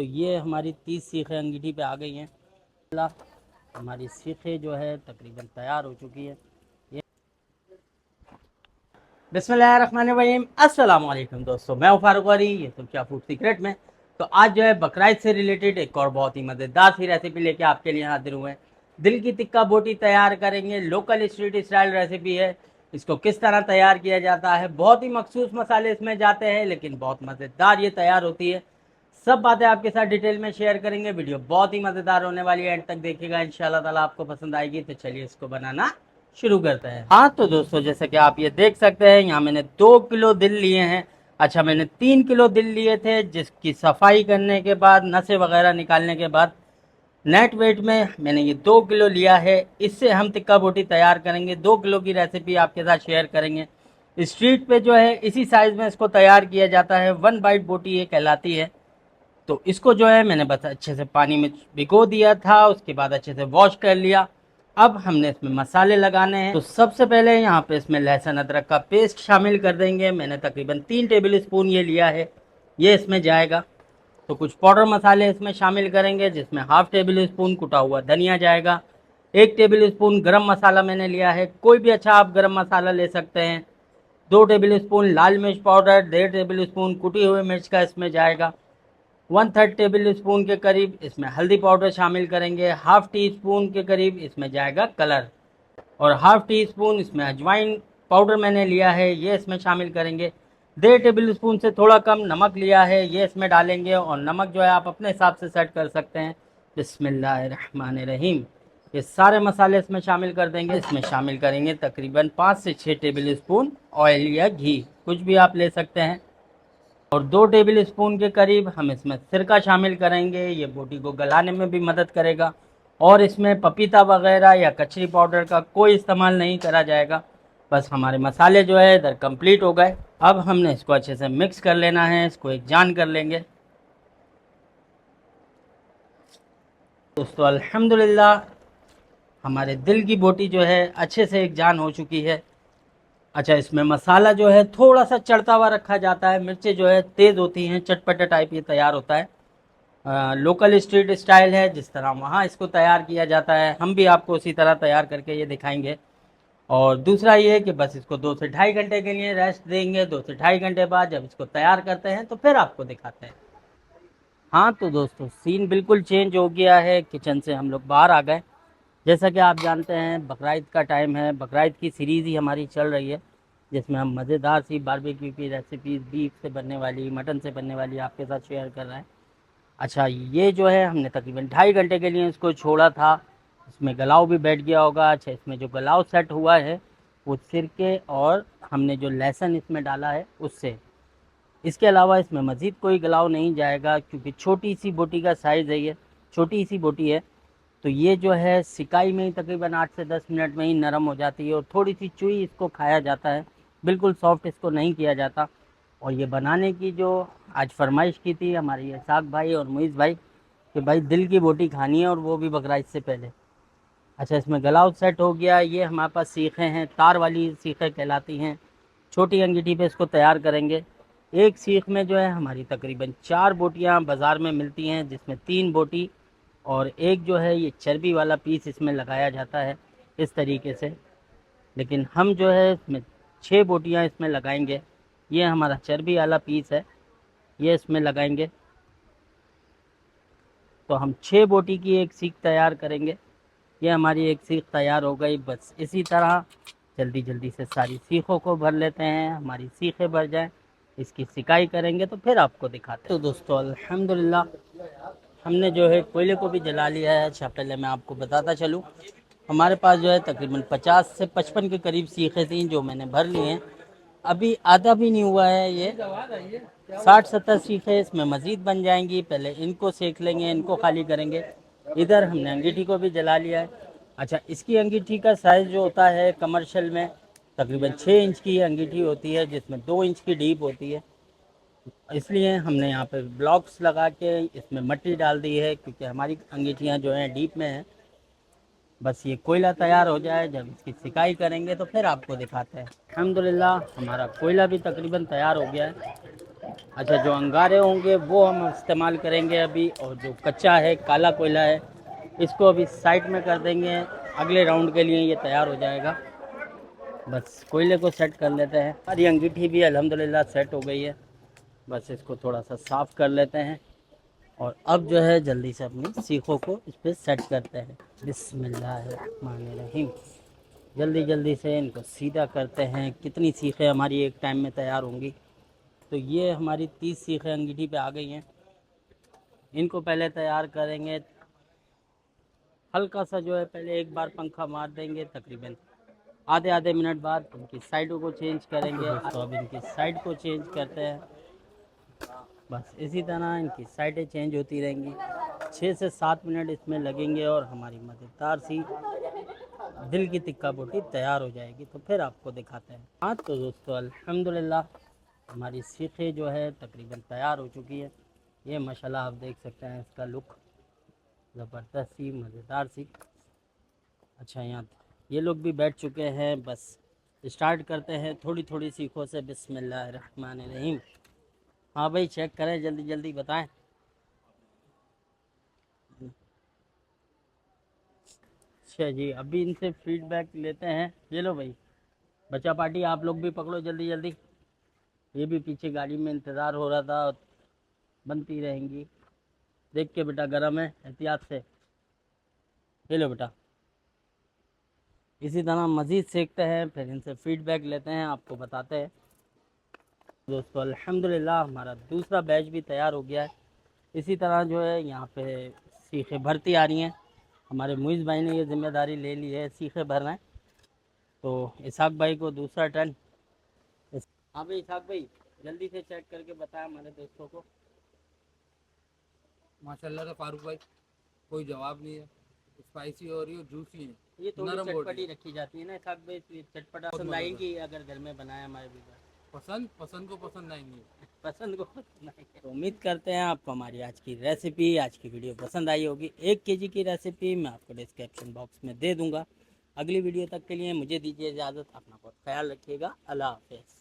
तो ये हमारी 30 सीखें अंगीठी पे आ गई हैं। हमारी सीखें जो है तकरीबन तैयार हो चुकी है। ये बिस्मिल्लाहिर्रहमानिर्रहीम, अस्सलाम वालेकुम दोस्तों, मैं हूं फारूक वारी, ये सब क्या फूड सीक्रेट में। तो आज जो है बकरीद से रिलेटेड एक और बहुत ही मज़ेदार सी रेसिपी लेके आपके लिए हाजिर हुए हैं। दिल की टिक्का बोटी तैयार करेंगे, लोकल स्ट्रीट स्टाइल रेसिपी है। इसको किस तरह तैयार किया जाता है, बहुत ही मखसूस मसाले इसमें जाते हैं, लेकिन बहुत मज़ेदार ये तैयार होती है। सब बातें आपके साथ डिटेल में शेयर करेंगे। वीडियो बहुत ही मज़ेदार होने वाली है, एंड तक देखिएगा, इंशाल्लाह ताला आपको पसंद आएगी। तो चलिए इसको बनाना शुरू करते हैं। हाँ तो दोस्तों, जैसे कि आप ये देख सकते हैं, यहाँ मैंने 2 किलो दिल लिए हैं। अच्छा, मैंने 3 किलो दिल लिए थे, जिसकी सफाई करने के बाद, नसें वगैरह निकालने के बाद, नेट वेट में मैंने ये 2 किलो लिया है। इससे हम टिक्का बोटी तैयार करेंगे। 2 किलो की रेसिपी आपके साथ शेयर करेंगे। स्ट्रीट पे जो है इसी साइज़ में इसको तैयार किया जाता है। 1 बाइट बोटी ये कहलाती है। तो इसको जो है मैंने बस अच्छे से पानी में भिगो दिया था, उसके बाद अच्छे से वॉश कर लिया। अब हमने इसमें मसाले लगाने हैं। तो सबसे पहले यहाँ पे इसमें लहसुन अदरक का पेस्ट शामिल कर देंगे। मैंने तकरीबन 3 टेबल स्पून ये लिया है, ये इसमें जाएगा। तो कुछ पाउडर मसाले इसमें शामिल करेंगे, जिसमें ½ टेबल स्पून कुटा हुआ धनिया जाएगा। 1 टेबल स्पून गरम मसाला मैंने लिया है, कोई भी अच्छा आप गरम मसाला ले सकते हैं। 2 टेबल स्पून लाल मिर्च पाउडर, 1.5 टेबल स्पून कुटी हुई मिर्च का इसमें जाएगा। 1/3 टेबल स्पून के करीब इसमें हल्दी पाउडर शामिल करेंगे। ½ टी स्पून के करीब इसमें जाएगा कलर, और ½ टी स्पून इसमें अजवाइन पाउडर मैंने लिया है, ये इसमें शामिल करेंगे। 1.5 टेबल स्पून से थोड़ा कम नमक लिया है, ये इसमें डालेंगे। और नमक जो है आप अपने हिसाब से सेट कर सकते हैं। बिस्मिल्लाहिर्रहमानिर्रहीम, ये सारे मसाले इसमें शामिल कर देंगे। इसमें शामिल करेंगे तकरीबन 5 से 6 टेबल स्पून ऑयल या घी, कुछ भी आप ले सकते हैं। और 2 टेबल स्पून के करीब हम इसमें सिरका शामिल करेंगे, ये बोटी को गलाने में भी मदद करेगा। और इसमें पपीता वगैरह या कचरी पाउडर का कोई इस्तेमाल नहीं करा जाएगा। बस हमारे मसाले जो है इधर कंप्लीट हो गए। अब हमने इसको अच्छे से मिक्स कर लेना है, इसको एक जान कर लेंगे। दोस्तों अल्हम्दुलिल्लाह हमारे दिल की बोटी जो है अच्छे से एक जान हो चुकी है। अच्छा, इसमें मसाला जो है थोड़ा सा चढ़ता हुआ रखा जाता है। मिर्चें जो है तेज़ होती हैं, चटपटा टाइप ये तैयार होता है। लोकल स्ट्रीट स्टाइल है, जिस तरह वहाँ इसको तैयार किया जाता है, हम भी आपको उसी तरह तैयार करके ये दिखाएंगे। और दूसरा ये है कि बस इसको 2 से ढाई घंटे के लिए रेस्ट देंगे। 2 से ढाई घंटे बाद जब इसको तैयार करते हैं तो फिर आपको दिखाते हैं। हाँ तो दोस्तों, सीन बिल्कुल चेंज हो गया है। किचन से हम लोग बाहर आ गए। जैसा कि आप जानते हैं बकरीद का टाइम है, बकरीद की सीरीज़ ही हमारी चल रही है, जिसमें हम मज़ेदार सी बारबेक्यू की रेसिपीज़, बीफ से बनने वाली, मटन से बनने वाली आपके साथ शेयर कर रहे हैं। अच्छा, ये जो है हमने तकरीबन ढाई घंटे के लिए इसको छोड़ा था। इसमें गलाव भी बैठ गया होगा। अच्छा, इसमें जो गलाव सेट हुआ है वो सिरके और हमने जो लहसुन इसमें डाला है उससे। इसके अलावा इसमें मज़ीद कोई गलाव नहीं जाएगा, क्योंकि छोटी सी बोटी का साइज़ है, ये छोटी सी बोटी है। तो ये जो है सिकाई में ही तकरीबन 8 से 10 मिनट में ही नरम हो जाती है, और थोड़ी सी चुई इसको खाया जाता है, बिल्कुल सॉफ्ट इसको नहीं किया जाता। और ये बनाने की जो आज फरमाइश की थी हमारे इसाक भाई और मुइज़ भाई, कि भाई दिल की बोटी खानी है, और वो भी बकरीद से पहले। अच्छा, इसमें गलाव सेट हो गया। ये हमारे पास सीखें हैं, तार वाली सीखें कहलाती हैं। छोटी अंगीठी पे इसको तैयार करेंगे। एक सीख में जो है हमारी तकरीबन 4 बोटियाँ बाज़ार में मिलती हैं, जिसमें 3 बोटी और एक जो है ये चर्बी वाला पीस इसमें लगाया जाता है इस तरीके से। लेकिन हम जो है इसमें 6 बोटियाँ इसमें लगाएंगे। ये हमारा चर्बी वाला पीस है, ये इसमें लगाएंगे। तो हम 6 बोटी की एक सीख तैयार करेंगे। ये हमारी एक सीख तैयार हो गई। बस इसी तरह जल्दी जल्दी से सारी सीखों को भर लेते हैं। हमारी सीखें भर जाएं, इसकी सिकाई करेंगे तो फिर आपको दिखाते हैं। तो दोस्तों अल्हम्दुलिल्लाह हमने जो है कोयले को भी जला लिया है। अच्छा, पहले मैं आपको बताता चलूँ, हमारे पास जो है तकरीबन 50 से 55 के करीब सीखें थी, जो मैंने भर ली हैं। अभी आधा भी नहीं हुआ है, ये 60-70 सीखें इसमें मज़ीद बन जाएंगी। पहले इनको सेक लेंगे, इनको खाली करेंगे। इधर हमने अंगीठी को भी जला लिया है। अच्छा, इसकी अंगीठी का साइज़ जो होता है कमर्शियल में तकरीबन 6 इंच की अंगीठी होती है, जिसमें 2 इंच की डीप होती है। इसलिए हमने यहाँ पे ब्लॉक्स लगा के इसमें मिट्टी डाल दी है, क्योंकि हमारी अंगीठियाँ जो हैं डीप में हैं। बस ये कोयला तैयार हो जाए, जब इसकी सिकाई करेंगे तो फिर आपको दिखाते हैं। अल्हम्दुलिल्लाह हमारा कोयला भी तकरीबन तैयार हो गया है। अच्छा, जो अंगारे होंगे वो हम इस्तेमाल करेंगे अभी, और जो कच्चा है काला कोयला है इसको अभी साइड में कर देंगे। अगले राउंड के लिए ये तैयार हो जाएगा। बस कोयले को सेट कर लेते हैं। हमारी अंगीठी भी अल्हम्दुलिल्लाह सेट हो गई है। बस इसको थोड़ा सा साफ़ कर लेते हैं और अब जो है जल्दी से अपनी सीखों को इस पर सेट करते हैं। बिस्मिल्लाहिर्रहमानिर्रहीम। जल्दी जल्दी से इनको सीधा करते हैं। कितनी सीखें हमारी एक टाइम में तैयार होंगी? तो ये हमारी 30 सीखें अंगीठी पे आ गई हैं। इनको पहले तैयार करेंगे। हल्का सा जो है पहले एक बार पंखा मार देंगे, तकरीबन आधे आधे मिनट बाद इनकी साइडों को चेंज करेंगे। तो अब इनकी साइड को चेंज करते हैं। बस इसी तरह इनकी साइडें चेंज होती रहेंगी। 6 से 7 मिनट इसमें लगेंगे और हमारी मज़ेदार सी दिल की टिक्का बोटी तैयार हो जाएगी। तो फिर आपको दिखाते हैं। हाँ तो दोस्तों अल्हम्दुलिल्लाह हमारी सीखें जो है तकरीबन तैयार हो चुकी है। ये माशाल्लाह आप देख सकते हैं इसका लुक, ज़बरदस्त सी मज़ेदार सी। अच्छा, यहाँ ये लोग भी बैठ चुके हैं। बस स्टार्ट करते हैं थोड़ी थोड़ी सीखों से। बिस्मिल्लाहिर्रहमानिर्रहीम। हाँ भाई, चेक करें, जल्दी जल्दी बताएं। अच्छा जी, अभी इनसे फीडबैक लेते हैं। ये लो भाई, बच्चा पार्टी आप लोग भी पकड़ो जल्दी जल्दी। ये भी पीछे गाड़ी में इंतज़ार हो रहा था। बनती रहेंगी। देख के बेटा, गरम है, एहतियात से। ये लो बेटा। इसी तरह मज़ीद सीखते हैं, फिर इनसे फीडबैक लेते हैं, आपको बताते हैं। दोस्तों अल्हम्दुलिल्लाह हमारा दूसरा बैच भी तैयार हो गया है। इसी तरह जो है यहाँ पे सीखें भरती आ रही हैं। हमारे मुइज़ भाई ने ये ज़िम्मेदारी ले ली है सीखें भरना है। तो इसहाक भाई को दूसरा टर्न। हाँ भाई इसहाक भाई, जल्दी से चेक करके बताएं हमारे दोस्तों को। माशाल्लाह से फारूक भाई, कोई जवाब नहीं है। स्पाइसी हो रही है, जूसी है, ये थोड़ी नरम हो रही चटपटी है। रखी जाती है ना इसहाक भाई, तो ये चटपटा बहुत पसंद मज़ेदार। आएगी अगर घर में बनाया हमारे भी पसंद पसंद को पसंद आएंगे। पसंद को पसंद आएगी। तो उम्मीद करते हैं आपको हमारी आज की रेसिपी, आज की वीडियो पसंद आई होगी। 1 केजी की रेसिपी मैं आपको डिस्क्रिप्शन बॉक्स में दे दूंगा। अगली वीडियो तक के लिए मुझे दीजिए इजाज़त। अपना बहुत ख्याल रखिएगा। अल्लाह हाफ़िज़।